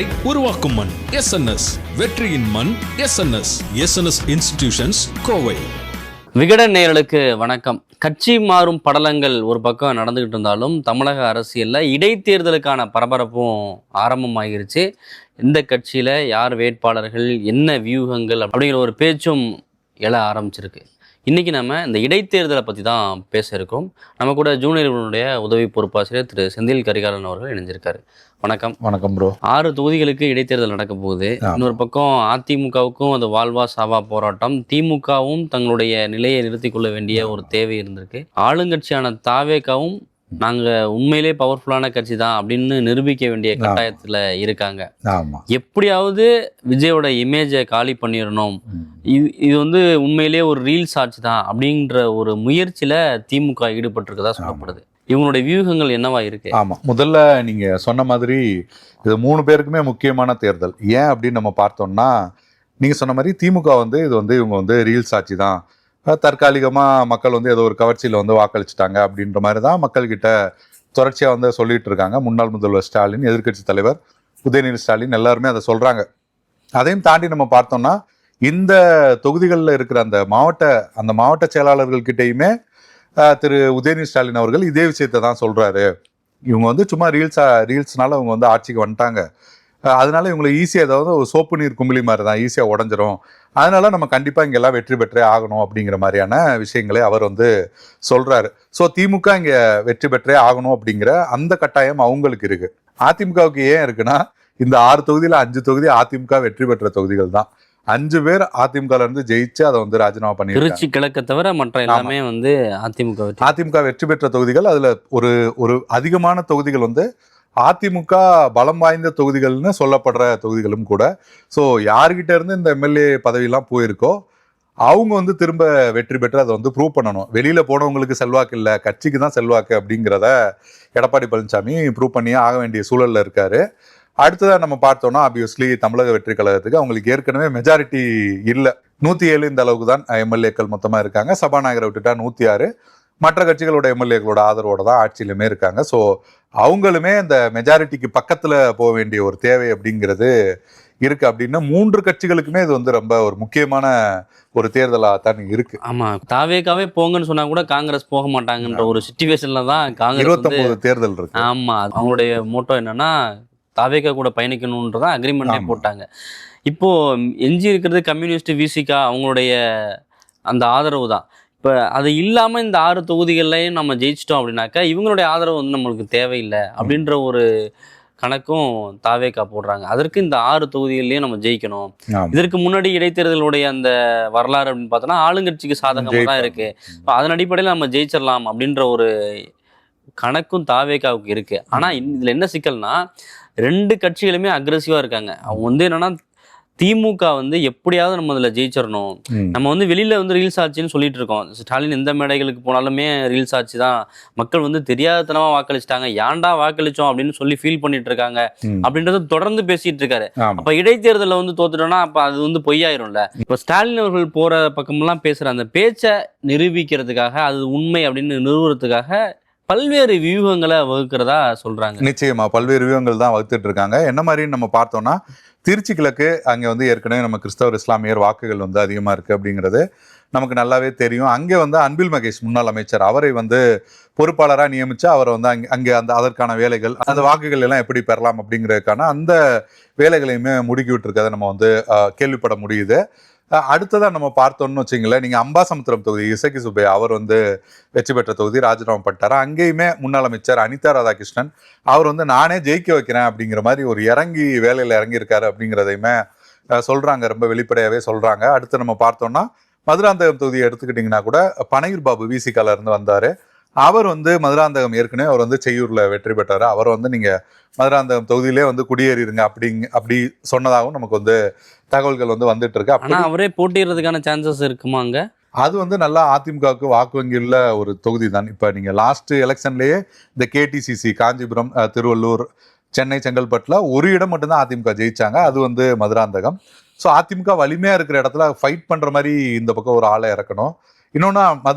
உருவாக்கும் மண் SNS, வெற்றியின் மண் SNS இன்ஸ்டிடியூஷன்ஸ் கோவை. விகடன் நேயர்களுக்கு வணக்கம். கட்சி மாறும் படலங்கள் ஒரு பக்கம் நடந்துகிட்டு இருந்தாலும் தமிழக அரசியல்ல இடைத்தேர்தலுக்கான பரபரப்பும் ஆரம்பமாகிருச்சு. இந்த கட்சியில யார் வேட்பாளர்கள், என்ன வியூகங்கள் அப்படிங்கிற ஒரு பேச்சும் எழ ஆரம்பிச்சிருக்கு. இன்னைக்கு நம்ம இந்த இடைத்தேர்தலை பற்றி தான் பேச இருக்கோம். நம்ம கூட ஜூனியர்களுடைய உதவி பொறுப்பாசிரியர் திரு செந்தில் கரிகாலன் அவர்கள் இணைஞ்சிருக்காரு. வணக்கம். வணக்கம் ப்ரோ. 6 தொகுதிகளுக்கு இடைத்தேர்தல் நடக்க போகுது. இன்னொரு பக்கம் அதிமுகவுக்கும் அது வாழ்வா சாவா போராட்டம். திமுகவும் தங்களுடைய நிலையை நிறுத்திக் கொள்ள வேண்டிய ஒரு தேவை இருந்திருக்கு. ஆளுங்கட்சியான தாவேகாவும் நாங்க உண்மையிலே பவர்ஃபுல்லான கட்சி தான் அப்படின்னு நிரூபிக்க வேண்டிய கட்டாயத்துல இருக்காங்க. எப்படியாவது விஜயோட இமேஜை காலி பண்ணிடணும், இது வந்து உண்மையிலே ஒரு ரீல்ஸ் ஆட்சி தான் அப்படின்ற ஒரு முயற்சியில திமுக ஈடுபட்டிருக்கதா சொல்லப்படுது. இவங்களுடைய வியூகங்கள் என்னவா இருக்கு? ஆமா, முதல்ல நீங்க சொன்ன மாதிரி இது 3 பேருக்குமே முக்கியமான தேர்தல். ஏன் அப்படின்னு நம்ம பார்த்தோம்னா, நீங்க சொன்ன மாதிரி திமுக இவங்க ரீல்ஸ் ஆட்சி தான், தற்காலிகமாக மக்கள் ஏதோ ஒரு கவர்ச்சியில் வாக்களிச்சுட்டாங்க அப்படின்ற மாதிரி தான் மக்கள்கிட்ட தொடர்ச்சியாக சொல்லிட்டு இருக்காங்க. முன்னாள் முதல்வர் ஸ்டாலின், எதிர்க்கட்சி தலைவர் உதயநிதி ஸ்டாலின் எல்லாருமே அதை சொல்கிறாங்க. அதையும் தாண்டி நம்ம பார்த்தோம்னா, இந்த தொகுதிகளில் இருக்கிற அந்த மாவட்ட செயலாளர்கள்கிட்டையுமே திரு உதயநிதி ஸ்டாலின் அவர்கள் இதே விஷயத்தை தான் சொல்கிறாரு. இவங்க சும்மா ரீல்ஸ்னால அவங்க ஆட்சிக்கு வந்துட்டாங்க, அதனால இவங்களை ஈஸியாக ஏதாவது ஒரு சோப்பு நீர் கும்பிளி மாதிரி தான் ஈஸியாக உடஞ்சிரும், அதனால நம்ம கண்டிப்பாக இங்கெல்லாம் வெற்றி பெற்றே ஆகணும் அப்படிங்கிற மாதிரியான விஷயங்களை அவர் சொல்கிறாரு. ஸோ திமுக இங்கே வெற்றி பெற்றே ஆகணும் அப்படிங்கிற அந்த கட்டாயம் அவங்களுக்கு இருக்குது. அதிமுகவுக்கு ஏன் இருக்குன்னா, இந்த 6 தொகுதியில் 5 தொகுதி அதிமுக வெற்றி பெற்ற தொகுதிகள் தான். 5 பேர் அதிமுகல இருந்து ஜெயிச்சு அதை ராஜினாமா பண்ணி, திருச்சி கிழக்க தவிர மற்ற எல்லாமே அதிமுக வெற்றி பெற்ற தொகுதிகள். அதுல ஒரு அதிகமான தொகுதிகள் அதிமுக பலம் வாய்ந்த தொகுதிகள்னு சொல்லப்படுற தொகுதிகளும் கூட. ஸோ யார்கிட்ட இருந்து இந்த எம்எல்ஏ பதவியெல்லாம் போயிருக்கோ அவங்க திரும்ப வெற்றி பெற்று அதை ப்ரூவ் பண்ணணும். வெளியில போனவங்களுக்கு செல்வாக்கு இல்லை, கட்சிக்கு தான் செல்வாக்கு அப்படிங்கிறத எடப்பாடி பழனிசாமி ப்ரூவ் பண்ணியே ஆக வேண்டிய சூழல்ல இருக்காரு. அடுத்ததான் நம்ம பார்த்தோம்னா, ஆப்வியஸ்லி தமிழக வெற்றி கழகத்துக்கு அவங்களுக்கு ஏற்கனவே மெஜாரிட்டி இல்லை. 107 இந்த அளவுக்கு தான் எம்எல்ஏக்கள் மொத்தமாக இருக்காங்க. சபாநாயகரை விட்டுட்டா 106. மற்ற கட்சிகளோட எம்எல்ஏக்களோட ஆதரவோட தான் ஆட்சியிலுமே இருக்காங்க. ஸோ அவங்களுமே இந்த மெஜாரிட்டிக்கு பக்கத்தில் போக வேண்டிய ஒரு தேவை அப்படிங்கிறது இருக்கு. அப்படின்னா 3 கட்சிகளுக்குமே இது ரொம்ப ஒரு முக்கியமான ஒரு தேர்தலாக தான் இருக்கு. ஆமா, தாவேகாவே போங்கன்னு சொன்னா கூட காங்கிரஸ் போக மாட்டாங்கன்ற ஒரு சிச்சுவேஷன்ல தான் காங்கிரஸ் 29 தேர்தல் இருக்கு. ஆமா, அவங்களுடைய மோட்டோ என்னன்னா தாவேகா கூட பயணிக்கணுன்றதான் அக்ரிமெண்டே போட்டாங்க. இப்போ எஞ்சி இருக்கிறது கம்யூனிஸ்ட், விசிகா அவங்களுடைய அந்த ஆதரவு தான். இப்போ அது இல்லாமல் இந்த 6 தொகுதிகள்லையும் நம்ம ஜெயிச்சிட்டோம் அப்படின்னாக்கா இவங்களுடைய ஆதரவு நம்மளுக்கு தேவையில்லை அப்படின்ற ஒரு கணக்கும் தாவேகா போடுறாங்க. அதற்கு இந்த 6 தொகுதிகள்லையும் நம்ம ஜெயிக்கணும். இதற்கு முன்னாடி இடைத்தேர்தலுடைய அந்த வரலாறு அப்படின்னு பார்த்தோன்னா ஆளுங்கட்சிக்கு சாதகமாக தான் இருக்கு. அதன் அடிப்படையில் நம்ம ஜெயிச்சிடலாம் அப்படின்ற ஒரு கணக்கும் தாவேகாவுக்கு இருக்கு. ஆனால் இதில் என்ன சிக்கல்னா, 2 கட்சிகளுமே அக்ரெசிவா இருக்காங்க. அவங்க என்னன்னா, திமுக எப்படியாவது நம்ம அதில் ஜெயிச்சிடணும், நம்ம வெளியில ரீல்ஸ் ஆட்சின்னு சொல்லிட்டு இருக்கோம். ஸ்டாலின் எந்த மேடைகளுக்கு போனாலுமே ரீல்ஸ் ஆட்சி தான், மக்கள் தெரியாதனமா வாக்களிச்சிட்டாங்க, ஏன்டா வாக்களிச்சோம் அப்படின்னு சொல்லி ஃபீல் பண்ணிட்டு இருக்காங்க அப்படின்றத தொடர்ந்து பேசிட்டு இருக்காரு. அப்ப இடைத்தேர்தலில் தோத்துட்டோம்னா அப்ப அது பொய்யாயிரும்ல. இப்ப ஸ்டாலின் அவர்கள் போற பக்கமெல்லாம் பேசுற அந்த பேச்சை நிரூபிக்கிறதுக்காக, அது உண்மை அப்படின்னு நிறுவுறதுக்காக பல்வேறு வியூகங்களை வகுக்கிறதா சொல்றாங்க. நிச்சயமா பல்வேறு வியூகங்கள் தான் வகுத்துட்டு இருக்காங்க. என்ன மாதிரின்னு நம்ம பார்த்தோம்னா, திருச்சி கிழக்கு அங்கே ஏற்கனவே நம்ம கிறிஸ்தவர் இஸ்லாமியர் வாக்குகள் அதிகமாக இருக்குது அப்படிங்கிறது நமக்கு நல்லாவே தெரியும். அங்கே அன்பில் மகேஷ் முன்னாள் அமைச்சர், அவரை பொறுப்பாளராக நியமித்து அவரை அங்கே அதற்கான வேலைகள், அந்த வாக்குகள் எல்லாம் எப்படி பெறலாம் அப்படிங்கிறதுக்கான அந்த வேலைகளையுமே முடுக்கி விட்டுருக்கதை நம்ம கேள்விப்பட முடியுது. அடுத்ததான் நம்ம பார்த்தோம்னு வச்சுங்களேன், நீங்கள் அம்பாசமுத்திரம் தொகுதி இசக்கி சுப்பையா அவர் வெற்றி பெற்ற தொகுதி ராஜினாமா பண்ணிட்டாரு. அங்கேயுமே முன்னாள் அமைச்சர் அனிதா ராதாகிருஷ்ணன் அவர் நானே ஜெயிக்க வைக்கிறேன் அப்படிங்கிற மாதிரி ஒரு வேலையில் இறங்கியிருக்காரு அப்படிங்கிறதையுமே சொல்கிறாங்க, ரொம்ப வெளிப்படையாகவே சொல்கிறாங்க. அடுத்து நம்ம பார்த்தோம்னா மதுராந்தகம் தொகுதியை எடுத்துக்கிட்டிங்கன்னா கூட பனையூர் பாபு விசிகால இருந்து வந்தார். அவர் மதுராந்தகம் ஏற்கனவே அவர் செய்யூர்ல வெற்றி பெற்றாரு. அவர் நீங்கள் மதுராந்தகம் தொகுதியிலே குடியேறிடுங்க அப்படி சொன்னதாகவும் நமக்கு தகவல்கள் வந்துட்டு இருக்கு. ஆனால் அவரே போட்டிடுறதுக்கான சான்சஸ் இருக்குமாங்க? அது நல்லா அதிமுகவுக்கு வாக்கு வங்கியுள்ள ஒரு தொகுதி தான். இப்போ நீங்கள் லாஸ்ட் எலெக்ஷன்லேயே இந்த கேடிசிசி காஞ்சிபுரம், திருவள்ளூர், சென்னை, செங்கல்பட்டில் ஒரு இடம் மட்டும்தான் அதிமுக ஜெயிச்சாங்க, அது மதுராந்தகம். ஸோ அதிமுக வலிமையாக இருக்கிற இடத்துல ஃபைட் பண்ணுற மாதிரி இந்த பக்கம் ஒரு ஆளை இறக்கணும். இன்னொன்று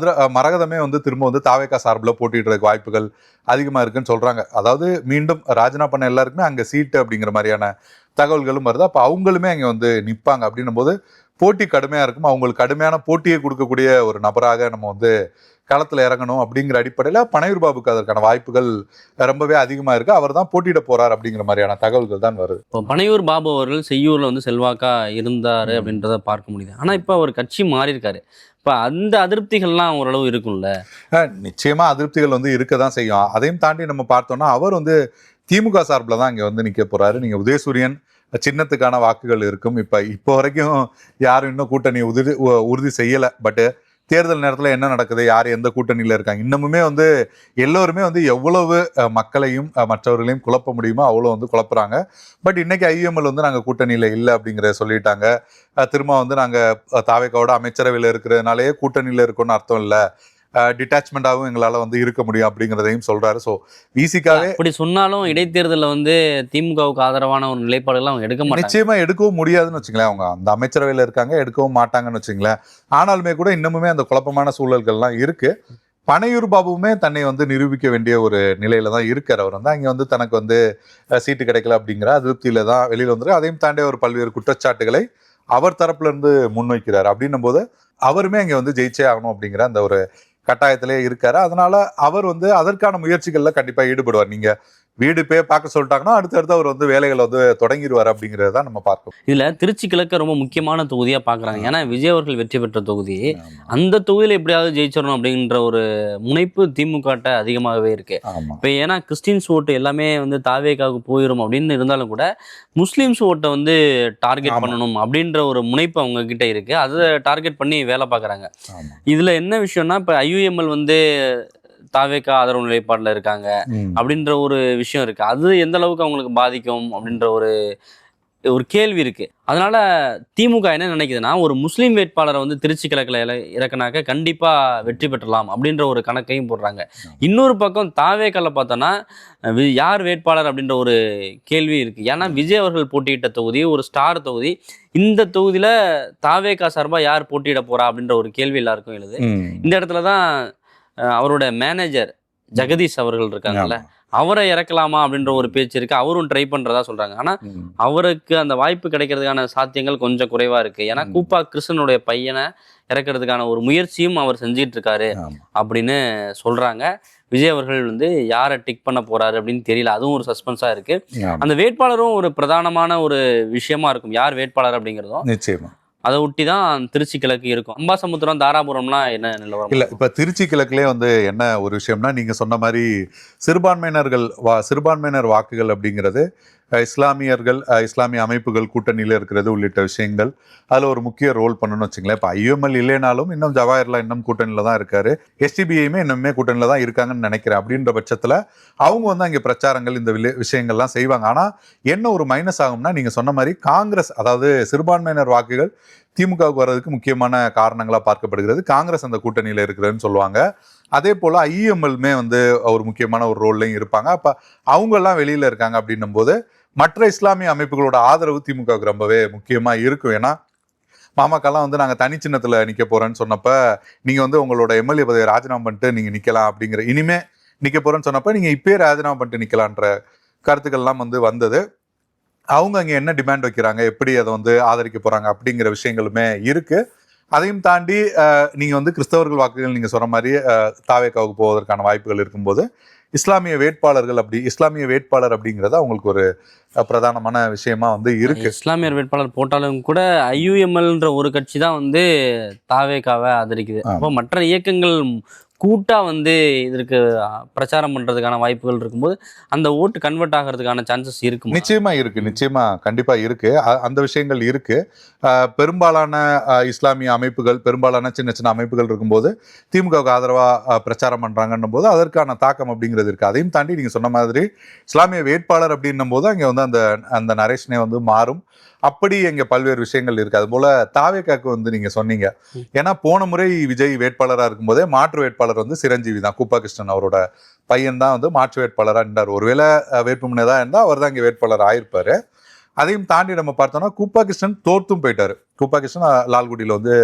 மரகதமே திரும்ப தாவேகா சார்பில் போட்டிடுறதுக்கு வாய்ப்புகள் அதிகமாக இருக்குன்னு சொல்கிறாங்க. அதாவது மீண்டும் ராஜினாமா பண்ண எல்லாருக்குமே அங்கே சீட்டு அப்படிங்கிற மாதிரியான தகவல்களும் வருது. அப்போ அவங்களுமே அங்கே வந்து நிற்பாங்க. அப்படின்னும் போது போட்டி கடுமையாக இருக்கும். அவங்களுக்கு கடுமையான போட்டியை கொடுக்கக்கூடிய ஒரு நபராக நம்ம வந்து களத்தில் இறங்கணும் அப்படிங்கிற அடிப்படையில் பனையூர் பாபுக்கு அதற்கான வாய்ப்புகள் ரொம்பவே அதிகமாக இருக்குது. அவர் தான் போட்டியிட போகிறார் அப்படிங்கிற மாதிரியான தகவல்கள் தான் வருது. இப்போ பனையூர் பாபு அவர்கள் செய்யூரில் வந்து செல்வாக்கா இருந்தார் அப்படின்றத பார்க்க முடியுது. ஆனால் இப்போ அவர் கட்சி மாறி இருக்காரு. இப்போ அந்த அதிருப்திகள்லாம் ஓரளவு இருக்கும்ல? நிச்சயமா அதிருப்திகள் வந்து இருக்க தான் செய்யும். அதையும் தாண்டி நம்ம பார்த்தோம்னா அவர் வந்து திமுக சார்பில் தான் இங்கே வந்து நிற்க போறாரு. நீங்கள் உதயசூரியன் சின்னத்துக்கான வாக்குகள் இருக்கும். இப்போ வரைக்கும் யாரும் இன்னும் கூட்டணி உறுதி செய்யலை. பட்டு தேர்தல் நேரத்தில் என்ன நடக்குது, யார் எந்த கூட்டணியில் இருக்காங்க, இன்னமுமே வந்து எல்லோருமே வந்து எவ்வளவு மக்களையும் மற்றவர்களையும் குழப்ப முடியுமோ அவ்வளோ வந்து குழப்புறாங்க. பட் இன்னைக்கு ஐஎம்எல் வந்து நாங்கள் கூட்டணியில் இல்லை அப்படிங்கிறத சொல்லிட்டாங்க. திரும்ப வந்து நாங்கள் தாவேக்காவோட அமைச்சரவையில் இருக்கிறதுனாலே கூட்டணியில் இருக்கோன்னு அர்த்தம் இல்லை, டிட்டாச்மெண்டாகவும் எங்களால் வந்து இருக்க முடியும் அப்படிங்கிறதையும் சொல்றாரு. ஸோ விசிகாவே அப்படி சொன்னாலும் இடைத்தேர்தலில் வந்து திமுகவுக்கு ஆதரவான ஒரு நிலைப்பாடுகள் அவங்க எடுக்க மாட்டாங்க. நிச்சயமா எடுக்கவும் முடியாதுன்னு வச்சுங்களேன். அவங்க அந்த அமைச்சரவையில் இருக்காங்க, எடுக்கவும் மாட்டாங்கன்னு வச்சுங்களேன். ஆனாலுமே கூட இன்னமுமே அந்த குழப்பமான சூழல்கள்லாம் இருக்கு. பனையூர் பாபுவுமே தன்னை வந்து நிரூபிக்க வேண்டிய ஒரு நிலையில தான் இருக்கார். அவர் வந்து அங்கே வந்து தனக்கு வந்து சீட்டு கிடைக்கல அப்படிங்கிற அதிருப்தியில தான் வெளியில் வந்துரு. அதையும் தாண்டி அவர் பல்வேறு குற்றச்சாட்டுகளை அவர் தரப்புல இருந்து முன்வைக்கிறார். அப்படின்னும் போது அவருமே அங்கே வந்து ஜெயிச்சே ஆகணும் அப்படிங்கிற அந்த ஒரு கட்டாயத்திலே இருக்காரு. அதனால அவர் வந்து அதற்கான முயற்சிகள்ல கண்டிப்பா ஈடுபடுவார். நீங்க வீடு போய் பார்க்க சொல்லிட்டாங்கன்னா அடுத்தடுத்து அவர் வந்து வேலைகளை வந்து தொடங்கிடுவார் அப்படிங்கிறத நம்ம பார்க்கணும். இதுல திருச்சி கிழக்கு ரொம்ப முக்கியமான தொகுதியா பாக்குறாங்க. ஏன்னா விஜய் அவர்கள் வெற்றி பெற்ற தொகுதி. அந்த தொகுதியில எப்படியாவது ஜெயிச்சிடணும் அப்படின்ற ஒரு முனைப்பு திமுக அதிகமாகவே இருக்கு. இப்ப ஏன்னா கிறிஸ்டின்ஸ் ஓட்டு எல்லாமே வந்து தாவேக்காவுக்கு போயிடும் அப்படின்னு இருந்தாலும் கூட முஸ்லிம்ஸ் ஓட்டை வந்து டார்கெட் பண்ணணும் அப்படின்ற ஒரு முனைப்பு அவங்க கிட்ட இருக்கு. அதை டார்கெட் பண்ணி வேலை பார்க்குறாங்க. இதுல என்ன விஷயம்னா இப்ப ஐயுஎம்எல் வந்து தாவேக்கா ஆதரவு நிலைப்பாடுல இருக்காங்க அப்படின்ற ஒரு விஷயம் இருக்கு. அது எந்த அளவுக்கு அவங்களுக்கு பாதிக்கும் அப்படின்ற ஒரு கேள்வி இருக்கு. அதனால திமுக என்ன நினைக்குதுன்னா ஒரு முஸ்லீம் வேட்பாளரை வந்து திருச்சி கிழக்குல இறக்குனாக்க கண்டிப்பா வெற்றி பெற்றலாம் அப்படின்ற ஒரு கணக்கையும் போடுறாங்க. இன்னொரு பக்கம் தாவேக்கால பார்த்தோன்னா யார் வேட்பாளர் அப்படின்ற ஒரு கேள்வி இருக்கு. ஏன்னா விஜய் அவர்கள் போட்டியிட்ட தொகுதி ஒரு ஸ்டார் தொகுதி. இந்த தொகுதியில தாவேக்கா சார்பா யார் போட்டியிட போறா அப்படின்ற ஒரு கேள்வி எல்லாருக்கும் எழுது. இந்த இடத்துலதான் அவரோட மேனேஜர் ஜெகதீஷ் அவர்கள் இருக்காங்கல்ல, அவரை இறக்கலாமா அப்படின்ற ஒரு பேச்சு இருக்கு. அவரும் ட்ரை பண்றதா சொல்றாங்க. ஆனா அவருக்கு அந்த வாய்ப்பு கிடைக்கிறதுக்கான சாத்தியங்கள் கொஞ்சம் குறைவா இருக்கு. ஏன்னா கூப்பா கிருஷ்ணனுடைய பையனை இறக்கிறதுக்கான ஒரு முயற்சியும் அவர் செஞ்சிட்டு இருக்காரு அப்படின்னு சொல்றாங்க. விஜய் அவர்கள் வந்து யாரை டிக் பண்ண போறாரு அப்படின்னு தெரியல. அதுவும் ஒரு சஸ்பென்ஸா இருக்கு. அந்த வேட்பாளரும் ஒரு பிரதானமான ஒரு விஷயமா இருக்கும், யார் வேட்பாளர் அப்படிங்கிறதும். நிச்சயமா அதை ஒட்டி தான் திருச்சி கிழக்கு இருக்கும். அம்பாசமுத்திரம் தாராபுரம்லாம் என்ன நிலவரம்? இல்லை, இப்போ திருச்சி கிழக்குலேயே வந்து என்ன ஒரு விஷயம்னா நீங்கள் சொன்ன மாதிரி சிறுபான்மையினர் வாக்குகள் அப்படிங்கிறது இஸ்லாமியர்கள் இஸ்லாமிய அமைப்புகள் கூட்டணியில் இருக்கிறது உள்ளிட்ட விஷயங்கள் அதில் ஒரு முக்கிய ரோல் பண்ணணும்னு வச்சுங்களேன். இப்போ ஐஎம்எல் இல்லைனாலும் இன்னும் ஜவாஹர்லாம் இன்னும் கூட்டணியில் தான் இருக்காரு, எஸ்டிபிஐயுமே இன்னுமே கூட்டணியில் தான் இருக்காங்கன்னு நினைக்கிறேன். அப்படின்ற பட்சத்தில் அவங்க வந்து அங்கே பிரச்சாரங்கள் இந்த விஷயங்கள்லாம் செய்வாங்க. ஆனால் என்ன ஒரு மைனஸ் ஆகும்னா நீங்கள் சொன்ன மாதிரி காங்கிரஸ், அதாவது சிறுபான்மையினர் வாக்குகள் திமுகவுக்கு வர்றதுக்கு முக்கியமான காரணங்களாக பார்க்கப்படுகிறது. காங்கிரஸ் அந்த கூட்டணியில் இருக்கிறதுன்னு சொல்லுவாங்க. அதே போல் ஐஎம்எல்மே வந்து ஒரு முக்கியமான ஒரு ரோல்லையும் இருப்பாங்க. அப்போ அவங்கெல்லாம் வெளியில் இருக்காங்க அப்படின்னும் போது மற்ற இஸ்லாமிய அமைப்புகளோட ஆதரவு திமுகவுக்கு ரொம்பவே முக்கியமாக இருக்கும். ஏன்னா மாமக்கெல்லாம் வந்து நாங்கள் தனி சின்னத்தில் நிற்க போகிறேன்னு சொன்னப்போ நீங்கள் வந்து உங்களோட எம்எல்ஏ பதவியை ராஜினாமா பண்ணிட்டு நீங்கள் நிற்கலாம் அப்படிங்கிற, இனிமே நிற்க போகிறேன்னு சொன்னப்போ நீங்கள் இப்பயே ராஜினாமா பண்ணிட்டு நிற்கலான்ற கருத்துக்கள்லாம் வந்து வந்தது. அவங்க அங்கே என்ன டிமாண்ட் வைக்கிறாங்க, எப்படி அதை வந்து ஆதரிக்க போகிறாங்க அப்படிங்கிற விஷயங்களுமே இருக்குது. அதையும் தாண்டி நீங்கள் வந்து கிறிஸ்தவர்கள் வாக்குகள் நீங்கள் சொன்ன மாதிரி தாவேக்காவுக்கு போவதற்கான வாய்ப்புகள் இருக்கும்போது இஸ்லாமிய வேட்பாளர் அப்படிங்கிறது அவங்களுக்கு ஒரு பிரதானமான விஷயமா வந்து இருக்கு. இஸ்லாமியர் வேட்பாளர் போட்டாலும் கூட ஐயுஎம்எல்ன்ற ஒரு கட்சி தான் வந்து தாவேக்காவை ஆதரிக்குது. அப்போ மற்ற இயக்கங்கள் கூட்டா வந்து இதற்கு பிரச்சாரம் பண்றதுக்கான வாய்ப்புகள் இருக்கும்போது அந்த ஓட்டு கன்வெர்ட் ஆகிறதுக்கான சான்சஸ் இருக்கு. நிச்சயமா கண்டிப்பா இருக்கு. அந்த விஷயங்கள் இருக்கு. பெரும்பாலான இஸ்லாமிய அமைப்புகள், பெரும்பாலான சின்ன சின்ன அமைப்புகள் இருக்கும்போது திமுகவுக்கு ஆதரவா பிரச்சாரம் பண்றாங்கன்னும் போது அதற்கான தாக்கம் அப்படிங்கிறது இருக்கு. அதையும் தாண்டி நீங்க சொன்ன மாதிரி இஸ்லாமிய வேட்பாளர் அப்படின்னும் போது அங்கே வந்து அந்த நரேஷனே வந்து மாறும். அப்படி எங்க பல்வேறு விஷயங்கள் இருக்கு. அது போல தாவேக்காக்கு வந்து நீங்க சொன்னீங்க, ஏன்னா போன முறை விஜய் வேட்பாளராக இருக்கும்போதே மாற்று வேட்பாளர் வந்து சிரஞ்சீவி தான், கூப்பா கிருஷ்ணன் அவரோட பையன் தான் வந்து மாற்று வேட்பாளராக இருந்தார். ஒருவேளை வேட்புமனே தான் இருந்தால் அவர் தான் இங்கே வேட்பாளர் ஆயிருப்பாரு. அதையும் தாண்டி நம்ம பார்த்தோம்னா கூப்பா கிருஷ்ணன் தோர்த்தும் போயிட்டாரு. கூப்பா கிருஷ்ணன் லால்குடியில் வந்து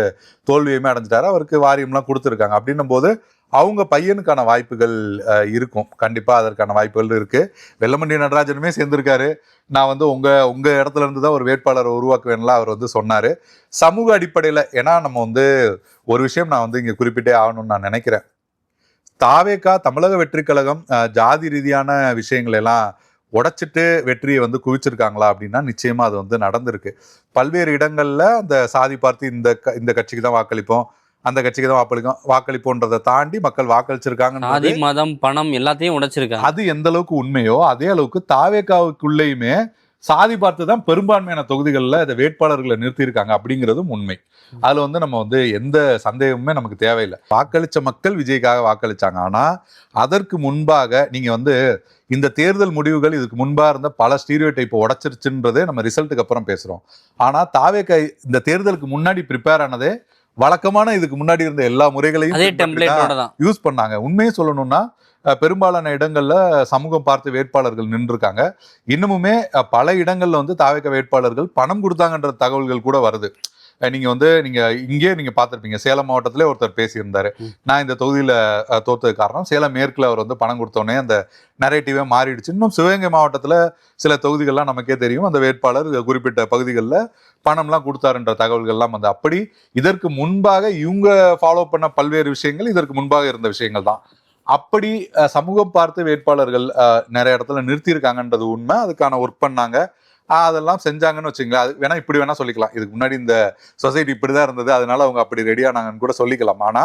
தோல்வியுமே அடைஞ்சிட்டாரு. அவருக்கு வாரியம்லாம் கொடுத்துருக்காங்க. அப்படின்னும் போது அவங்க பையனுக்கான வாய்ப்புகள் இருக்கும். கண்டிப்பா அதற்கான வாய்ப்புகள் இருக்கு. வெல்லமண்டி நடராஜனுமே சேர்ந்திருக்காரு. நான் வந்து உங்க இடத்துல இருந்து தான் ஒரு வேட்பாளரை உருவாக்குவேன்லாம் அவர் வந்து சொன்னாரு. சமூக அடிப்படையில ஏன்னா நம்ம வந்து ஒரு விஷயம் நான் வந்து இங்க குறிப்பிட்டே ஆகணும்னு நான் நினைக்கிறேன். தாவேகா தமிழக வெற்றி கழகம் ஜாதி ரீதியான விஷயங்கள் எல்லாம் உடைச்சிட்டு வெற்றியை வந்து குவிச்சிருக்காங்களா அப்படின்னா நிச்சயமா அது வந்து நடந்திருக்கு. பல்வேறு இடங்கள்ல அந்த சாதி பார்த்து இந்த கட்சிக்கு தான் வாக்களிப்போம், அந்த கட்சிக்கு தான் வாக்களிப்போன்றதை தாண்டி மக்கள் வாக்களிச்சிருக்காங்க. சாதி மதம் பணம் எல்லாத்தையும் உடைச்சிருக்காங்க. அது எந்த அளவுக்கு உண்மையோ அதே அளவுக்கு தாவேகாவுக்குள்ளேயுமே சாதி பார்த்து தான் பெரும்பான்மையான தொகுதிகளில் இந்த வேட்பாளர்களை நிறுத்தியிருக்காங்க அப்படிங்கிறதும் உண்மை. அதுல வந்து நம்ம வந்து எந்த சந்தேகமுமே நமக்கு தேவையில்லை. வாக்களிச்ச மக்கள் விஜய்க்காக வாக்களிச்சாங்க. ஆனா அதற்கு முன்பாக நீங்க வந்து இந்த தேர்தல் முடிவுகள் இதுக்கு முன்பா இருந்த பல ஸ்டீரியோ டைப்பை உடைச்சிருச்சுன்றதே நம்ம ரிசல்ட்டுக்கு அப்புறம் பேசுறோம். ஆனா தாவேகா இந்த தேர்தலுக்கு முன்னாடி ப்ரிப்பேர் ஆனதே வழக்கமான இதுக்கு முன்னாடி இருந்த எல்லா முறைகளையும் யூஸ் பண்ணாங்க. உண்மையை சொல்லணும்னா பெரும்பாலான இடங்கள்ல சமூகம் பார்த்து வேட்பாளர்கள் நின்றுருக்காங்க. இன்னமுமே பல இடங்கள்ல வந்து தாவேகா வேட்பாளர்கள் பணம் கொடுத்தாங்கன்ற தகவல்கள் கூட வருது. நீங்க இங்கே நீங்க பார்த்திருப்பீங்க. சேலம் மாவட்டத்திலே ஒருத்தர் பேசியிருந்தாரு. நான் இந்த தொகுதியில தோத்தது காரணம் சேலம் மேற்குல அவர் வந்து பணம் கொடுத்தோடனே அந்த நரேட்டிவே மாறிடுச்சு. இன்னும் சிவகங்கை மாவட்டத்துல சில தொகுதிகள்லாம் நமக்கே தெரியும். அந்த வேட்பாளர் குறிப்பிட்ட பகுதிகளில் பணம்லாம் கொடுத்தாருன்ற தகவல்கள்லாம் வந்து அப்படி இதற்கு முன்பாக இவங்க ஃபாலோ பண்ண பல்வேறு விஷயங்கள் இதற்கு முன்பாக இருந்த விஷயங்கள் தான். அப்படி சமூகம் பார்த்து வேட்பாளர்கள் நிறைய இடத்துல நிறுத்தியிருக்காங்கன்றது உண்மை. அதுக்கான ஒர்க் பண்ணாங்க, அதெல்லாம் செஞ்சாங்கன்னு வச்சுங்களேன். அது வேணா இப்படி வேணா சொல்லிக்கலாம். இதுக்கு முன்னாடி இந்த சொசைட்டி இப்படிதான் இருந்தது, அதனால அவங்க அப்படி ரெடியானாங்கன்னு கூட சொல்லிக்கலாம். ஆனா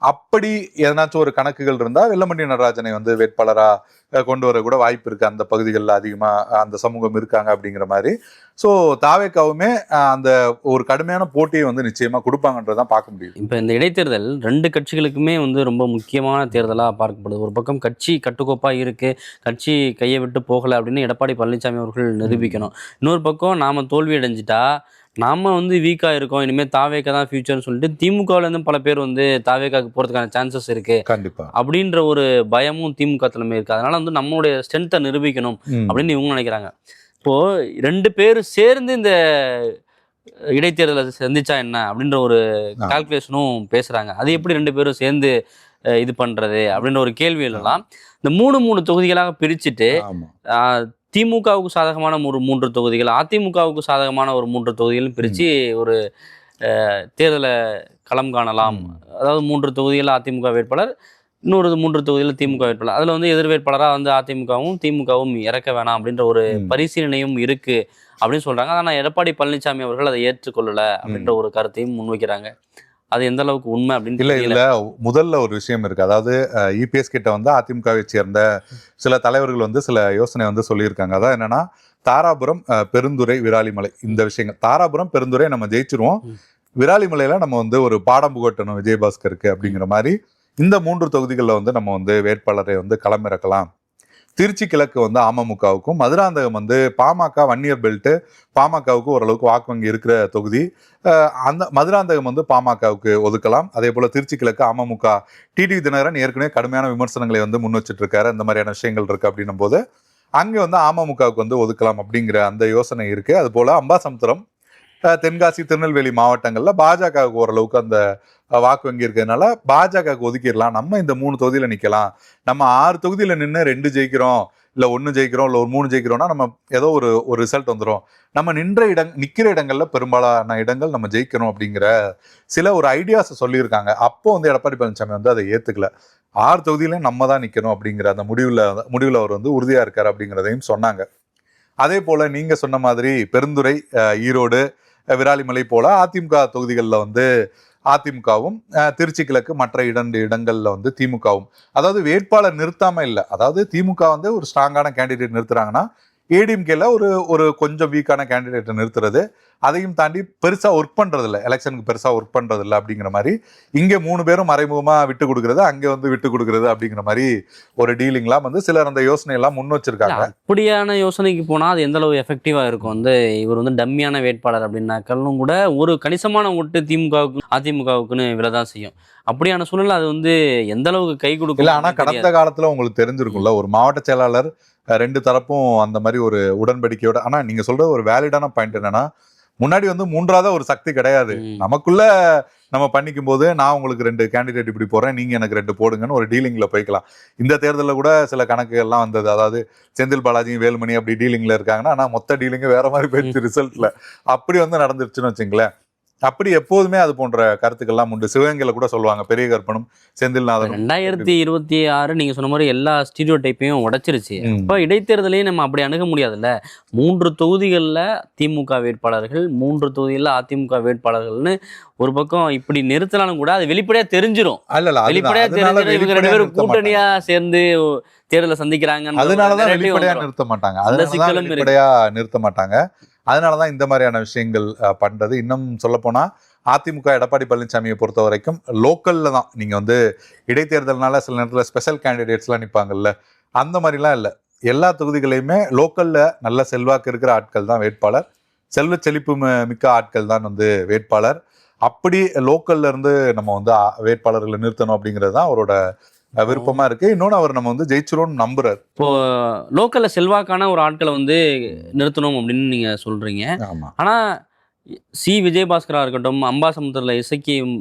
அப்படி எதனாச்சும் ஒரு கணக்குகள் இருந்தா வெல்லமண்டி நடராஜனை வந்து வேட்பாளரா கொண்டு வர கூட வாய்ப்பு இருக்கு. அந்த பகுதிகளில் அதிகமா அந்த சமூகம் இருக்காங்க அப்படிங்கிற மாதிரி. ஸோ தாவேக்காவுமே அந்த ஒரு கடுமையான போட்டியை வந்து நிச்சயமா கொடுப்பாங்கன்றதான் பார்க்க முடியும். இப்போ இந்த இடைத்தேர்தல் 2 கட்சிகளுக்குமே வந்து ரொம்ப முக்கியமான தேர்தலாக பார்க்கப்படுது. ஒரு பக்கம் கட்சி கட்டுக்கோப்பாக இருக்கு, கட்சி கையை விட்டு போகலை அப்படின்னு எடப்பாடி பழனிசாமி அவர்கள் நிரூபிக்கணும். இன்னொரு பக்கம் நாம தோல்வி அடைஞ்சிட்டா நாம வந்து வீக்காக இருக்கோம், இனிமேல் தாவேக்கா தான் ஃபியூச்சர்னு சொல்லிட்டு திமுகவிலேருந்து பல பேர் வந்து தாவேக்காக்கு போகிறதுக்கான சான்சஸ் இருக்கு கண்டிப்பா அப்படின்ற ஒரு பயமும் திமுக தலைமை இருக்கு. அதனால வந்து நம்மளுடைய ஸ்ட்ரென்த்தை நிரூபிக்கணும் அப்படின்னு இவங்க நினைக்கிறாங்க. இப்போ 2 பேரும் சேர்ந்து இந்த இடைத்தேர்தலை சந்திச்சா என்ன அப்படின்ற ஒரு கால்குலேஷனும் பேசுறாங்க. அது எப்படி 2 பேரும் சேர்ந்து இது பண்றது அப்படின்ற ஒரு கேள்வி எல்லாம் இந்த 3 தொகுதிகளாக பிரிச்சுட்டு திமுகவுக்கு சாதகமான ஒரு 3 தொகுதிகள், அதிமுகவுக்கு சாதகமான ஒரு 3 தொகுதிகளும் பிரித்து ஒரு தேர்தலை களம் காணலாம். அதாவது 3 தொகுதிகள் அதிமுக வேட்பாளர், இன்னொரு 3 தொகுதியில் திமுக வேட்பாளர். அதில் வந்து எதிர் வேட்பாளராக வந்து அதிமுகவும் திமுகவும் இறக்க வேணாம் அப்படின்ற ஒரு பரிசீலனையும் இருக்கு அப்படின்னு சொல்றாங்க. ஆனால் எடப்பாடி பழனிசாமி அவர்கள் அதை ஏற்றுக்கொள்ளலை அப்படின்ற ஒரு கருத்தையும் முன்வைக்கிறாங்க. அது எந்த அளவுக்கு உண்மை அப்படின்னு இல்ல முதல்ல ஒரு விஷயம் இருக்கு. அதாவது இபிஎஸ் கிட்ட வந்து அதிமுகவை சேர்ந்த சில தலைவர்கள் வந்து சில யோசனை வந்து சொல்லியிருக்காங்க. அதான் என்னன்னா தாராபுரம், பெருந்துறை, விராலிமலை இந்த விஷயங்கள். தாராபுரம், பெருந்துறை நம்ம ஜெயிச்சிருவோம், விராலிமலையில நம்ம வந்து ஒரு பாடம் புகட்டணும் விஜயபாஸ்கருக்கு அப்படிங்கிற மாதிரி இந்த 3 தொகுதிகளில் வந்து நம்ம வந்து வேட்பாளரை வந்து களமிறக்கலாம். திருச்சி கிழக்கு வந்து அமமுகவுக்கும், மதுராந்தகம் வந்து பாமக வன்னியர் பெல்ட் பாமகவுக்கு ஓரளவுக்கு வாக்கு வங்கி இருக்கிற தொகுதி. அந்த மதுராந்தகம் வந்து பாமகவுக்கு ஒதுக்கலாம். அதே போல திருச்சி கிழக்கு அமமுக டிடிவி தினகரன் ஏற்கனவே கடுமையான விமர்சனங்களை வந்து முன் வச்சுட்டு இருக்காரு. அந்த மாதிரியான விஷயங்கள் இருக்கு. அப்படின்னும் போது அங்கே வந்து அமமுகவுக்கு வந்து ஒதுக்கலாம் அப்படிங்கிற அந்த யோசனை இருக்கு. அது போல அம்பாசமுத்திரம், தென்காசி, திருநெல்வேலி மாவட்டங்களில் பாஜகவுக்கு ஓரளவுக்கு அந்த வாக்கு வங்கி இருக்கிறதுனால பாஜகவுக்கு ஒதுக்கிடலாம். நம்ம இந்த 3 தொகுதியில் நிற்கலாம். நம்ம 6 தொகுதியில் நின்று 2 ஜெயிக்கிறோம், இல்லை 1 ஜெயிக்கிறோம், இல்லை ஒரு 3 ஜெயிக்கிறோம்னா நம்ம ஏதோ ஒரு ரிசல்ட் வந்துடும். நம்ம நிற்கிற இடங்கள்ல பெரும்பாலான இடங்கள் நம்ம ஜெயிக்கணும் அப்படிங்கிற சில ஒரு ஐடியாஸை சொல்லியிருக்காங்க. அப்போ வந்து எடப்பாடி பழனிசாமி வந்து அதை ஏற்றுக்கல. 6 தொகுதியிலையும் நம்ம தான் நிற்கணும் அப்படிங்கிற அந்த முடிவில் அவர் வந்து உறுதியாக இருக்கார் அப்படிங்கிறதையும் சொன்னாங்க. அதே போல் நீங்கள் சொன்ன மாதிரி பெருந்துறை, ஈரோடு, விராலிமலை போல அதிமுக தொகுதிகளில் வந்து அதிமுகவும், திருச்சி கிழக்கு மற்ற 2 இடங்கள்ல வந்து திமுகவும், அதாவது வேட்பாளர் நிறுத்தாம இல்லை. அதாவது திமுக வந்து ஒரு ஸ்ட்ராங்கான கேண்டிடேட் நிறுத்துறாங்கன்னா ஏடிஎம்கேல ஒரு கொஞ்சம் வீக்கான கேண்டிடேட்டை நிறுத்துறது, அதையும் தாண்டி பெருசா ஒர்க் பண்றது இல்லை, எலெக்ஷனுக்கு பெருசா ஒர்க் பண்றது இல்லை அப்படிங்கிற மாதிரி இங்கே 3 பேரும் மறைமுகமா விட்டு கொடுக்கறது, அங்கே வந்து விட்டு கொடுக்கறது அப்படிங்கிற மாதிரி ஒரு டீலிங்லாம் வந்து சிலர் அந்த யோசனை எல்லாம் முன் வச்சிருக்காங்க. அப்படியான யோசனைக்கு போனா அது எந்த அளவு எஃபெக்டிவா இருக்கும்? வந்து இவர் வந்து டம்மியான வேட்பாளர் அப்படின்னாக்களும் கூட ஒரு கணிசமான ஓட்டு திமுகவுக்கு அதிமுகவுக்குன்னு விழதான் செய்யும். அப்படியான சூழ்நிலை அது வந்து எந்த அளவுக்கு கை கொடுக்கும்? இல்லை, ஆனா கடந்த காலத்துல உங்களுக்கு தெரிஞ்சிருக்கும்ல, ஒரு மாவட்ட செயலாளர் 2 தரப்பும் அந்த மாதிரி ஒரு உடன்படிக்கையோட. ஆனா நீங்க சொல்ற ஒரு வேலிடான பாயிண்ட் என்னன்னா, முன்னாடி வந்து மூன்றாவது ஒரு சக்தி கிடையாது. நமக்குள்ள நம்ம பண்ணிக்கும் போது நான் உங்களுக்கு 2 கேண்டிடேட் இப்படி போறேன், நீங்க எனக்கு 2 போடுங்கன்னு ஒரு டீலிங்ல போய்க்கலாம். இந்த தேர்தலில் கூட சில கணக்குகள்லாம் வந்தது. அதாவது செந்தில் பாலாஜியும் வேலுமணி அப்படி டீலிங்ல இருக்காங்கன்னா, ஆனா மொத்த டீலிங்கு வேற மாதிரி போயிடுச்சு ரிசல்ட்ல. அப்படி வந்து நடந்துருச்சுன்னு வச்சுங்களேன். அப்படி எப்போதுமே அது போன்ற கருத்துக்கள்லாம் உண்டு. சிவகங்கையில கூட சொல்லுவாங்க பெரிய கற்பனும் செந்தில்நாதனும். 2026 நீங்க சொன்ன மாதிரி எல்லா ஸ்டீரியோ டைப்பையும் உடைச்சிருச்சு. இப்போ இடைத்தேர்தலையும் நம்ம அப்படி அணுக முடியாதுல்ல. 3 தொகுதிகளில் திமுக வேட்பாளர்கள், 3 தொகுதிகளில் அதிமுக வேட்பாளர்கள்னு ஒரு பக்கம் இப்படி நிறுத்தினாலும் கூட அது வெளிப்படையா தெரிஞ்சிரும். வெளிப்படையா தெரிஞ்சிடும் இவங்க 2 பேரும் கூட்டணியா சேர்ந்து தேர்தலை சந்திக்கிறாங்க. அதனாலதான் வெளிப்படையா நிறுத்த மாட்டாங்க. அதனாலதான் வெளிப்படையா நிறுத்த மாட்டாங்க. அதனாலதான் இந்த மாதிரியான விஷயங்கள் பண்றது. இன்னும் சொல்ல போனா அதிமுக எடப்பாடி பழனிசாமியை பொறுத்த வரைக்கும் லோக்கல்ல தான். நீங்க வந்து இடைத்தேர்தல்னால சில நேரத்தில் ஸ்பெஷல் கேண்டிடேட்ஸ் எல்லாம் நிற்பாங்கல்ல, அந்த மாதிரிலாம் இல்லை. எல்லா தொகுதிகளையுமே லோக்கல்ல நல்ல செல்வாக்கு இருக்கிற ஆட்கள் தான் வேட்பாளர், செல்வ செழிப்பு மிக்க ஆட்கள் தான் வந்து வேட்பாளர். அப்படி லோக்கல்ல இருந்து நம்ம வந்து வேட்பாளர்களை நிறுத்தணும் அப்படிங்கிறது தான் அவரோட விருப்பமா இருக்கு. இன்னொன்னு அவர் நம்ம வந்து ஜெயிச்சிரும்னு நம்புறாரு. இப்போ லோக்கல்ல செல்வாக்கான ஒரு ஆட்களை வந்து நிறுத்தணும் அப்படின்னு நீங்க சொல்றீங்க. ஆனா விஜயபாஸ்கரா இருக்கட்டும், அம்பாசமுத்திரத்தில் இசக்கி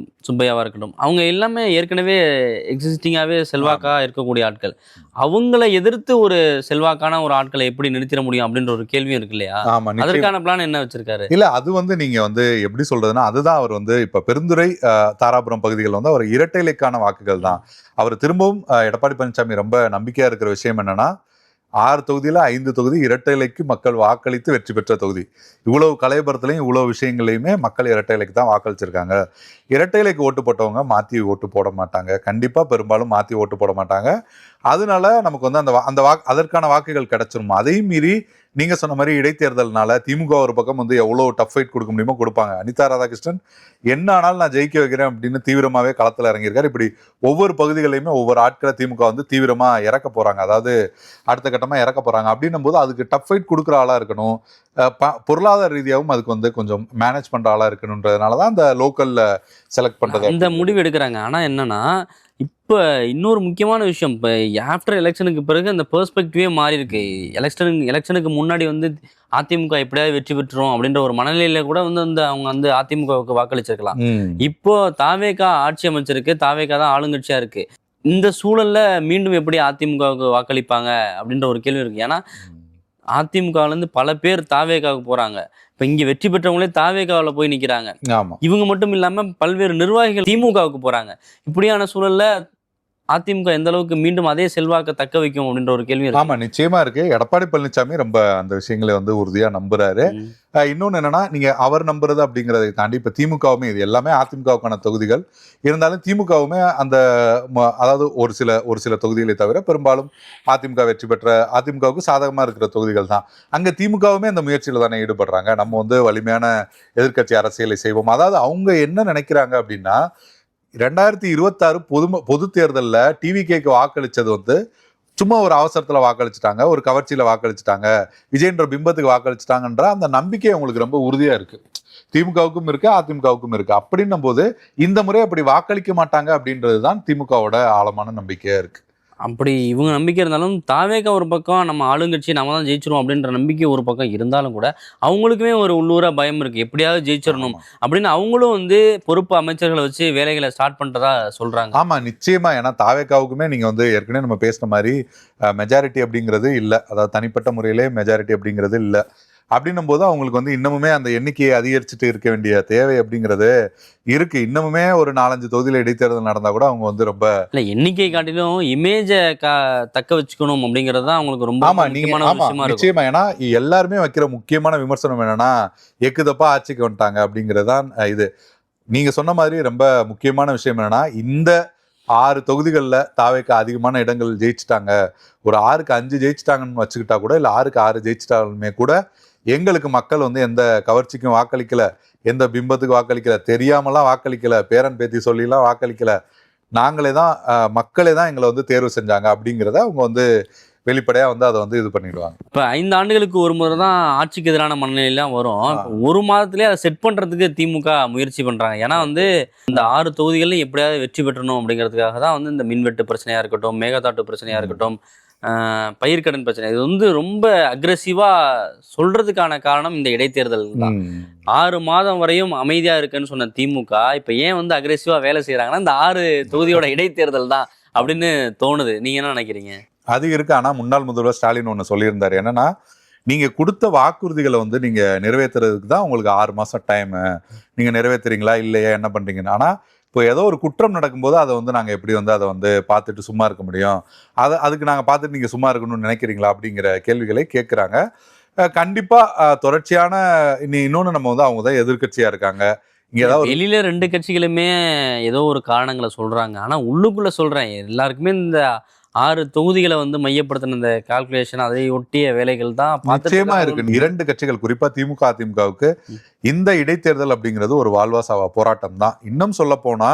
சுப்பையாவா இருக்கட்டும், அவங்க எல்லாமே ஏற்கனவே எக்ஸிஸ்டிங்காகவே செல்வாக்கா இருக்கக்கூடிய ஆட்கள். அவங்கள எதிர்த்து ஒரு செல்வாக்கான ஒரு ஆட்களை எப்படி நிறுத்திட முடியும் அப்படின்ற ஒரு கேள்வியும் இருக்கு இல்லையா? அதற்கான பிளான் என்ன வச்சிருக்காரு? இல்ல அது வந்து நீங்க வந்து எப்படி சொல்றதுன்னா, அதுதான் அவர் வந்து இப்ப பெருந்துறை தாராபுரம் பகுதிகள் வந்து அவர் இரட்டை இலைக்கான வாக்குகள் தான். அவர் திரும்பவும் எடப்பாடி பழனிசாமி ரொம்ப நம்பிக்கையா இருக்கிற விஷயம் என்னன்னா, 6 தொகுதியில 5 தொகுதி இரட்டை இலைக்கு மக்கள் வாக்களித்து வெற்றி பெற்ற தொகுதி. இவ்வளவு கலைபுரத்துலையும் இவ்வளவு விஷயங்களையுமே மக்கள் இரட்டை இலைக்கு தான் வாக்களிச்சிருக்காங்க. இரட்டை இலைக்கு ஓட்டு போட்டவங்க மாற்றி ஓட்டு போட மாட்டாங்க. கண்டிப்பா பெரும்பாலும் மாற்றி ஓட்டு போட மாட்டாங்க. அதனால நமக்கு வந்து அதற்கான வாக்குகள் கிடைச்சிரும். அதையும் மீறி நீங்க சொன்ன மாதிரி இடைத்தேர்தல்னால திமுக ஒரு பக்கம் வந்து எவ்வளவு டஃப் ஃபைட் கொடுக்க முடியுமோ கொடுப்பாங்க. அனிதா ராதாகிருஷ்ணன் என்ன ஆனாலும் நான் ஜெயிக்க வைக்கிறேன் அப்படின்னு தீவிரமாவே களத்துல இறங்கியிருக்காரு. இப்படி ஒவ்வொரு பகுதிகளையுமே ஒவ்வொரு ஆட்களை திமுக வந்து தீவிரமா இறக்க போறாங்க. அதாவது அடுத்த கட்டமா இறக்க போறாங்க. அப்படின்னும் போது அதுக்கு டஃப் ஃபைட் கொடுக்குற ஆளா இருக்கணும், பொருளாதார ரீதியாகவும் அதுக்கு வந்து கொஞ்சம் மேனேஜ் பண்ற ஆளா இருக்கணும்ன்றதுனாலதான் அந்த லோக்கல்ல செலக்ட் பண்றது இந்த முடிவு எடுக்கிறாங்க. ஆனா என்னன்னா, இப்போ இன்னொரு முக்கியமான விஷயம், இப்போ ஆஃப்டர் எலெக்ஷனுக்கு பிறகு அந்த பெர்ஸ்பெக்டிவே மாறி இருக்கு. எலெக்ஷனுக்கு முன்னாடி வந்து அதிமுக எப்படியாவது வெற்றி பெற்றுரும் அப்படின்ற ஒரு மனநிலையில கூட வந்து அவங்க வந்து அதிமுகவுக்கு வாக்களிச்சிருக்கலாம். இப்போ தாவேகா ஆட்சி அமைச்சிருக்கு, தாவேகா தான் ஆளுங்கட்சியா இருக்கு. இந்த சூழல்ல மீண்டும் எப்படி அதிமுகவுக்கு வாக்களிப்பாங்க அப்படின்ற ஒரு கேள்வி இருக்கு. ஏன்னா அதிமுகலேருந்து பல பேர் தாவேகாவுக்கு போறாங்க. இப்ப இங்க வெற்றி பெற்றவங்களே தாவேகாவில் போய் நிக்கிறாங்க. இவங்க மட்டும் இல்லாம பல்வேறு நிர்வாகிகள் திமுகவுக்கு போறாங்க. இப்படியான சூழல்ல அதிமுக எந்த அளவுக்கு மீண்டும் அதே செல்வாக்க தக்க வைக்கும் அப்படின்ற ஒரு கேள்வி இருக்கு. ஆமா, நிச்சயமா இருக்கு. எடப்பாடி பழனிசாமி ரொம்ப அந்த விஷயங்களை வந்து உறுதியா நம்புறாரு. இன்னொன்னு என்னன்னா, நீங்க அவர் நம்புறது அப்படிங்கறதை தாண்டி இப்ப திமுகவுமே, இது எல்லாமே அதிமுகவுக்கான தொகுதிகள் இருந்தாலும் திமுகவுமே அந்த அதாவது ஒரு சில தொகுதிகளை தவிர பெரும்பாலும் அதிமுக வெற்றி பெற்ற அதிமுகவுக்கு சாதகமா இருக்கிற தொகுதிகள் தான். அங்க திமுகவுமே அந்த முயற்சியில தானே ஈடுபடுறாங்க. நம்ம வந்து வலிமையான எதிர்க்கட்சி அரசியலை செய்வோம். அதாவது அவங்க என்ன நினைக்கிறாங்க அப்படின்னா, 2026 பொது தேர்தலில் டிவிகேக்கு வாக்களிச்சது வந்து சும்மா ஒரு அவசரத்துல வாக்களிச்சுட்டாங்க, ஒரு கவர்ச்சியில வாக்களிச்சுட்டாங்க, விஜயன்ற பிம்பத்துக்கு வாக்களிச்சுட்டாங்கன்ற அந்த நம்பிக்கை அவங்களுக்கு ரொம்ப உறுதியா இருக்கு. திமுகவுக்கும் இருக்கு, அதிமுகவுக்கும் இருக்கு. அப்படின்னும் போது இந்த முறை அப்படி வாக்களிக்க மாட்டாங்க அப்படின்றதுதான் திமுகவோட ஆழமான நம்பிக்கையா இருக்கு. அப்படி இவங்க நம்பிக்கை இருந்தாலும் தாவேகா ஒரு பக்கம் நம்ம ஆளுங்கட்சி நம்ம தான் ஜெயிச்சிரும் அப்படின்ற நம்பிக்கை ஒரு பக்கம் இருந்தாலும் கூட அவங்களுக்குமே ஒரு உள்ளூரா பயம் இருக்கு, எப்படியாவது ஜெயிச்சிடணும் அப்படின்னு அவங்களும் வந்து பொறுப்பு அமைச்சர்களை வச்சு வேலைகளை ஸ்டார்ட் பண்றதா சொல்றாங்க. ஆமா, நிச்சயமா. ஏன்னா தாவேகாவுக்குமே நீங்க வந்து ஏற்கனவே நம்ம பேசுன மாதிரி மெஜாரிட்டி அப்படிங்கிறது இல்லை, அதாவது தனிப்பட்ட முறையிலே மெஜாரிட்டி அப்படிங்கிறது இல்லை. அப்படின்னும் போது அவங்களுக்கு வந்து இன்னமுமே அந்த எண்ணிக்கையை அதிகரிச்சுட்டு இருக்க வேண்டிய தேவை அப்படிங்கிறது இருக்கு. இன்னமுமே ஒரு 4-5 தொகுதியில இடைத்தேர்தல் நடந்தா கூட அவங்க வந்து ரொம்ப எண்ணிக்கை காட்டிலும் இமேஜை தக்க வச்சுக்கணும் அப்படிங்கிறது தான் அவங்களுக்கு ரொம்ப முக்கியமான விஷயமா இருக்கு. நிச்சயமா. ஏன்னா எல்லாருமே வைக்கிற முக்கியமான விமர்சனம் என்னன்னா, எக்குதப்பா ஆட்சிக்கு வந்துட்டாங்க அப்படிங்கிறதுதான். இது நீங்க சொன்ன மாதிரி ரொம்ப முக்கியமான விஷயம் என்னன்னா, இந்த 6 தொகுதிகளில் தாவேக்கா அதிகமான இடங்கள் ஜெயிச்சுட்டாங்க, ஒரு 6க்கு 5 ஜெயிச்சுட்டாங்கன்னு வச்சுக்கிட்டா கூட, இல்லை 6க்கு 6 ஜெயிச்சிட்டாலுமே கூட எங்களுக்கு மக்கள் வந்து எந்த கவர்ச்சிக்கும் வாக்களிக்கல, எந்த பிம்பத்துக்கு வாக்களிக்கல, தெரியாமலாம் வாக்களிக்கல, பேரன் பேத்தி சொல்லிலாம் வாக்களிக்கல, நாங்களே தான் மக்களே தான் எங்களை வந்து தேர்வு செஞ்சாங்க அப்படிங்கிறத அவங்க வந்து வெளிப்படையா வந்து அதை வந்து இது பண்ணிடுவாங்க. இப்போ 5 ஆண்டுகளுக்கு ஒரு முறை தான் ஆட்சிக்கு எதிரான மனநிலையெல்லாம் வரும். ஒரு மாதத்திலே அதை செட் பண்றதுக்கு திமுக முயற்சி பண்றாங்க. ஏன்னா வந்து இந்த 6 தொகுதிகளிலும் எப்படியாவது வெற்றி பெற்றணும் அப்படிங்கிறதுக்காக தான் வந்து இந்த மின்வெட்டு பிரச்சனையா இருக்கட்டும், மேகதாட்டு பிரச்சனையா இருக்கட்டும், பயிர்க்கடன் பிரச்சனை, இது வந்து ரொம்ப அக்ரெசிவாக சொல்கிறதுக்கான காரணம் இந்த இடைத்தேர்தல் தான். 6 மாதம் வரையும் அமைதியாக இருக்குன்னு சொன்ன திமுக இப்போ ஏன் வந்து அக்ரெசிவாக வேலை செய்கிறாங்கன்னா இந்த 6 தொகுதியோட இடைத்தேர்தல் தான் அப்படின்னு தோணுது. நீங்கள் என்ன நினைக்கிறீங்க? அது இருக்கு. ஆனால் முன்னாள் முதல்வர் ஸ்டாலின் ஒன்று சொல்லியிருந்தாரு, என்னன்னா நீங்கள் கொடுத்த வாக்குறுதிகளை வந்து நீங்கள் நிறைவேற்றுறதுக்கு தான் உங்களுக்கு 6 மாதம் டைமு, நீங்கள் நிறைவேற்றுறீங்களா இல்லையா என்ன பண்ணுறீங்கன்னு. ஆனால் இப்போ ஏதோ ஒரு குற்றம் நடக்கும்போது அதை வந்து நாங்கள் எப்படி வந்து அதை வந்து பார்த்துட்டு சும்மா இருக்க முடியும், அதுக்கு நாங்கள் பார்த்துட்டு நீங்கள் சும்மா இருக்கணும்னு நினைக்கிறீங்களா அப்படிங்கிற கேள்விகளை கேட்குறாங்க. கண்டிப்பாக தொடர்ச்சியான இன்னொன்று நம்ம வந்து அவங்க தான் எதிர்கட்சியாக இருக்காங்க. இங்கே ஏதாவது வெளியில 2 கட்சிகளுமே ஏதோ ஒரு காரணங்களை சொல்கிறாங்க. ஆனால் உள்ளுக்குள்ளே சொல்கிறேன், எல்லாருக்குமே இந்த 6 தொகுதிகளை வந்து மையப்படுத்தின இந்த கால்குலேஷன், அதை ஒட்டிய வேலைகள் தான் நிச்சயமா இருக்கு. 2 கட்சிகள் குறிப்பா திமுக அதிமுகவுக்கு இந்த இடைத்தேர்தல் அப்படிங்கிறது ஒரு வாழ்வாசாவா போராட்டம் தான். இன்னும் சொல்ல போனா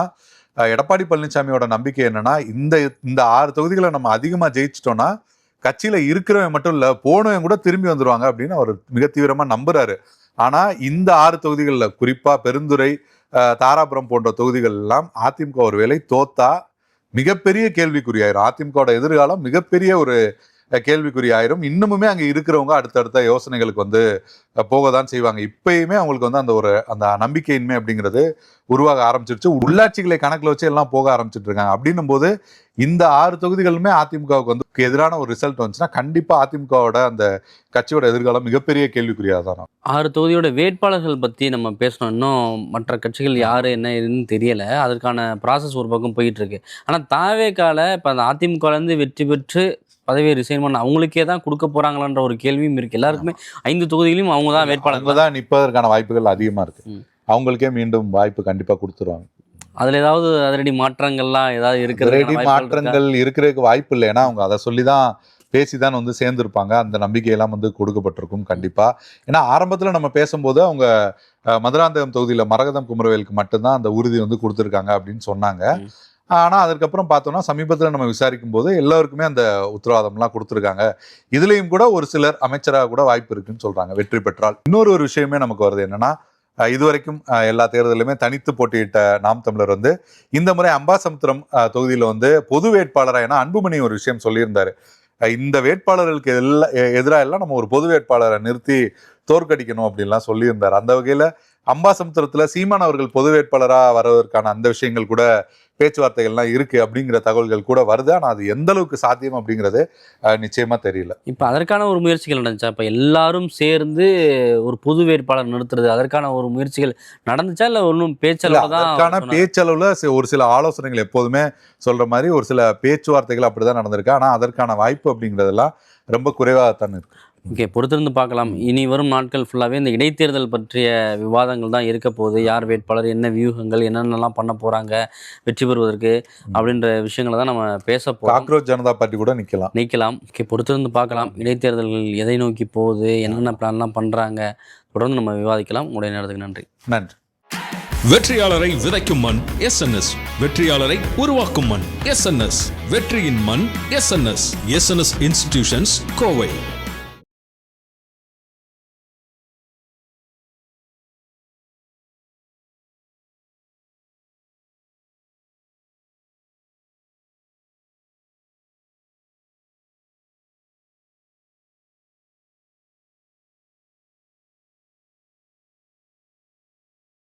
எடப்பாடி பழனிசாமியோட நம்பிக்கை என்னன்னா இந்த 6 தொகுதிகளை நம்ம அதிகமா ஜெயிச்சிட்டோம்னா கட்சியில இருக்கிறவன் மட்டும் இல்ல போனவன் கூட திரும்பி வந்துருவாங்க அப்படின்னு அவர் மிக தீவிரமா நம்புறாரு. ஆனா இந்த 6 தொகுதிகள்ல குறிப்பா பெருந்துறை, தாராபுரம் போன்ற தொகுதிகள் எல்லாம் அதிமுக ஒரு வேளை தோத்தா மிகப்பெரிய கேள்விக்குறியாயிரும். அதிமுகவோட எதிர்காலம் மிகப்பெரிய ஒரு கேள்விக்குறியாயிரும். இன்னமுமே அங்கே இருக்கிறவங்க அடுத்தடுத்த யோசனைகளுக்கு வந்து போக தான் செய்வாங்க. இப்பயுமே அவங்களுக்கு வந்து அந்த நம்பிக்கையின்மை அப்படிங்கிறது உருவாக ஆரம்பிச்சிருச்சு. உள்ளாட்சிகளை கணக்கில் வச்சு எல்லாம் போக ஆரம்பிச்சுட்டு இருக்காங்க. அப்படின்னும் போது இந்த 6 தொகுதிகளுமே அதிமுகவுக்கு வந்து எதிரான ஒரு ரிசல்ட் வந்துச்சுன்னா கண்டிப்பா அதிமுகவோட அந்த கட்சியோட எதிர்காலம் மிகப்பெரிய கேள்விக்குறியாக தான். 6 தொகுதியோட வேட்பாளர்கள் பற்றி நம்ம பேசணும். இன்னும் மற்ற கட்சிகள் யார் என்ன ஏதுன்னு தெரியல. அதற்கான ப்ராசஸ் ஒரு பக்கம் போயிட்டு இருக்கு. ஆனால் தாவேக்கால இப்போ அந்த அதிமுகலேருந்து வெற்றி பெற்று பதவியை ரிசைன் பண்ண அவங்களுக்கே தான் கொடுக்க போறாங்களான்ற ஒரு கேள்வியும் இருக்கு. எல்லாருக்குமே 5 தொகுதிகளையும் அவங்க தான் வேட்பாளர்கள் தான் நிற்பதற்கான வாய்ப்புகள் அதிகமா இருக்கு. அவங்களுக்கே மீண்டும் வாய்ப்பு கண்டிப்பா கொடுத்துருவாங்க. அதுல ஏதாவது அதிரடி மாற்றங்கள்லாம் ஏதாவது இருக்கிறது மாற்றங்கள் இருக்கிறதுக்கு வாய்ப்பு இல்லை. ஏன்னா அவங்க அதை சொல்லிதான் பேசிதான் வந்து சேர்ந்திருப்பாங்க. அந்த நம்பிக்கையெல்லாம் வந்து கொடுக்கப்பட்டிருக்கும் கண்டிப்பா. ஏன்னா ஆரம்பத்துல நம்ம பேசும்போது அவங்க மதுராந்தகம் தொகுதியில மரகதம் குமரவேலுக்கு மட்டும்தான் அந்த உறுதி வந்து கொடுத்துருக்காங்க அப்படின்னு சொன்னாங்க. ஆனா அதுக்கப்புறம் பார்த்தோம்னா சமீபத்தில் நம்ம விசாரிக்கும் போது எல்லாருக்குமே அந்த உத்தரவாதம்லாம் கொடுத்துருக்காங்க. இதுலயும் கூட ஒரு சிலர் அமைச்சராக கூட வாய்ப்பு இருக்குன்னு சொல்றாங்க வெற்றி பெற்றால். இன்னொரு விஷயமே நமக்கு வருது என்னன்னா, இதுவரைக்கும் எல்லா தேர்தலுமே தனித்து போட்டியிட்ட நாம் தமிழர் வந்து இந்த முறை அம்பாசமுத்திரம் தொகுதியில வந்து பொது வேட்பாளராக, ஏன்னா அன்புமணி ஒரு விஷயம் சொல்லியிருந்தாரு, இந்த வேட்பாளர்களுக்கு எதிராக எல்லாம் நம்ம ஒரு பொது வேட்பாளரை நிறுத்தி தோற்கடிக்கணும் அப்படின்லாம் சொல்லியிருந்தார். அந்த வகையில அம்பாசமுத்திரத்துல சீமான் அவர்கள் பொது வேட்பாளராக வருவதற்கான அந்த விஷயங்கள் கூட பேச்சுவார்த்தைகள்லாம் இருக்கு அப்படிங்கிற தகவல்கள் கூட வருது. ஆனால் அது எந்த அளவுக்கு சாத்தியம் அப்படிங்கிறது நிச்சயமா தெரியல. இப்போ அதற்கான ஒரு முயற்சிகள் நடந்துச்சா? இப்போ எல்லாரும் சேர்ந்து ஒரு பொது வேட்பாளர் நிறுத்துறது, அதற்கான ஒரு முயற்சிகள் நடந்துச்சா இல்லை ஒன்றும் பேச்சளவு தான்? அதற்கான பேச்சளவுல ஒரு சில ஆலோசனைகள் எப்போதுமே சொல்ற மாதிரி ஒரு சில பேச்சுவார்த்தைகள் அப்படிதான் நடந்திருக்கு. ஆனால் அதற்கான வாய்ப்பு அப்படிங்கிறதெல்லாம் ரொம்ப குறைவாகத்தான் இருக்கு. ஓகே, பொறுத்திருந்து பார்க்கலாம். இனி வரும் நாட்கள் ஃபுல்லாகவே இந்த இடைத்தேர்தல் பற்றிய விவாதங்கள் தான் இருக்க போகுது. யார் வேட்பாளர், என்ன வியூகங்கள், என்னென்னலாம் பண்ண போகிறாங்க வெற்றி பெறுவதற்கு அப்படின்ற விஷயங்களை தான் நம்ம பேச போகிறோம். காக்ரோச் ஜனதா பார்ட்டி கூட நிற்கலாம். ஓகே, பொறுத்திருந்து பார்க்கலாம். இடைத்தேர்தல்கள் எதை நோக்கி போகுது, என்னென்ன பிளான்லாம் பண்ணுறாங்க, தொடர்ந்து நம்ம விவாதிக்கலாம். உங்களுடைய நேரத்துக்கு நன்றி. வெற்றியாளரை விதைக்கும் மண் SNS, வெற்றியாளரை உருவாக்கும் மண் SNS, வெற்றியின் மண் SNS, SNS இன்ஸ்டிடியூஷன்ஸ் கோவை.